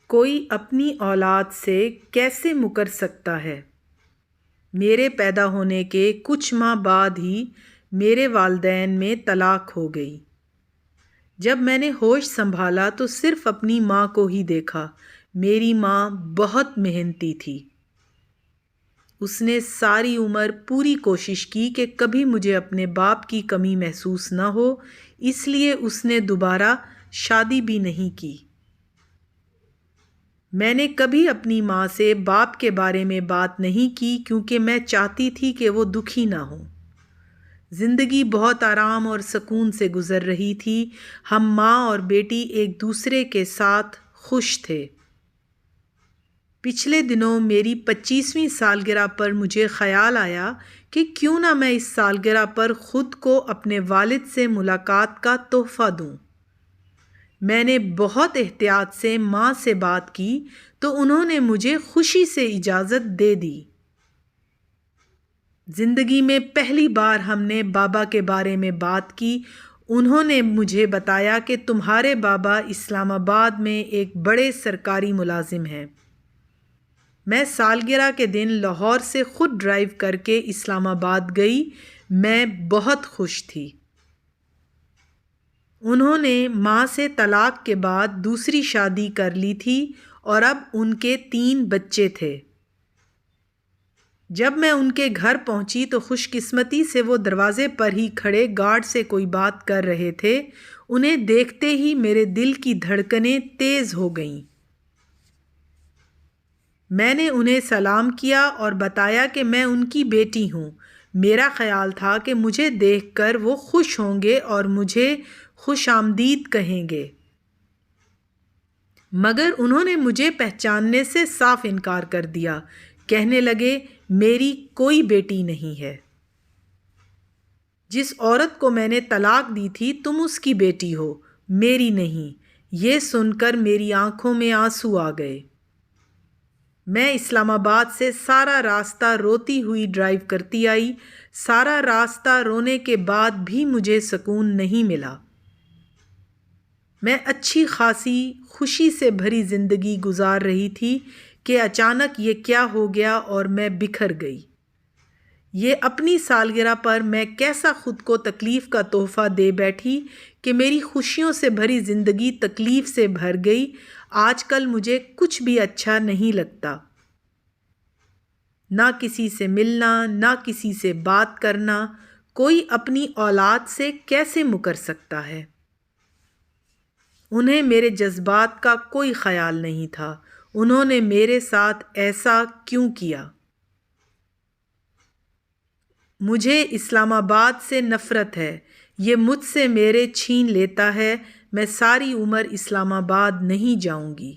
کوئی اپنی اولاد سے کیسے مکر سکتا ہے؟ میرے پیدا ہونے کے کچھ ماہ بعد ہی میرے والدین میں طلاق ہو گئی۔ جب میں نے ہوش سنبھالا تو صرف اپنی ماں کو ہی دیکھا۔ میری ماں بہت محنتی تھی۔ اس نے ساری عمر پوری کوشش کی کہ کبھی مجھے اپنے باپ کی کمی محسوس نہ ہو، اس لیے اس نے دوبارہ شادی بھی نہیں کی۔ میں نے کبھی اپنی ماں سے باپ کے بارے میں بات نہیں کی کیونکہ میں چاہتی تھی کہ وہ دکھی نہ ہو۔ زندگی بہت آرام اور سکون سے گزر رہی تھی۔ ہم ماں اور بیٹی ایک دوسرے کے ساتھ خوش تھے۔ پچھلے دنوں میری 25ویں سالگرہ پر مجھے خیال آیا کہ کیوں نہ میں اس سالگرہ پر خود کو اپنے والد سے ملاقات کا تحفہ دوں۔ میں نے بہت احتیاط سے ماں سے بات کی تو انہوں نے مجھے خوشی سے اجازت دے دی۔ زندگی میں پہلی بار ہم نے بابا کے بارے میں بات کی۔ انہوں نے مجھے بتایا کہ تمہارے بابا اسلام آباد میں ایک بڑے سرکاری ملازم ہیں۔ میں سالگرہ کے دن لاہور سے خود ڈرائیو کر کے اسلام آباد گئی۔ میں بہت خوش تھی۔ انہوں نے ماں سے طلاق کے بعد دوسری شادی کر لی تھی اور اب ان کے 3 بچے تھے۔ جب میں ان کے گھر پہنچی تو خوش قسمتی سے وہ دروازے پر ہی کھڑے گارڈ سے کوئی بات کر رہے تھے۔ انہیں دیکھتے ہی میرے دل کی دھڑکنیں تیز ہو گئیں۔ میں نے انہیں سلام کیا اور بتایا کہ میں ان کی بیٹی ہوں۔ میرا خیال تھا کہ مجھے دیکھ کر وہ خوش ہوں گے اور مجھے خوش آمدید کہیں گے، مگر انہوں نے مجھے پہچاننے سے صاف انکار کر دیا۔ کہنے لگے، میری کوئی بیٹی نہیں ہے۔ جس عورت کو میں نے طلاق دی تھی تم اس کی بیٹی ہو، میری نہیں۔ یہ سن کر میری آنکھوں میں آنسو آ گئے۔ میں اسلام آباد سے سارا راستہ روتی ہوئی ڈرائیو کرتی آئی۔ سارا راستہ رونے کے بعد بھی مجھے سکون نہیں ملا۔ میں اچھی خاصی خوشی سے بھری زندگی گزار رہی تھی کہ اچانک یہ کیا ہو گیا اور میں بکھر گئی۔ یہ اپنی سالگرہ پر میں کیسا خود کو تکلیف کا تحفہ دے بیٹھی کہ میری خوشیوں سے بھری زندگی تکلیف سے بھر گئی۔ آج کل مجھے کچھ بھی اچھا نہیں لگتا۔ نہ کسی سے ملنا، نہ کسی سے بات کرنا۔ کوئی اپنی اولاد سے کیسے مکر سکتا ہے؟ انہیں میرے جذبات کا کوئی خیال نہیں تھا۔ انہوں نے میرے ساتھ ایسا کیوں کیا؟ مجھے اسلام آباد سے نفرت ہے۔ یہ مجھ سے میرے چھین لیتا ہے۔ میں ساری عمر اسلام آباد نہیں جاؤں گی۔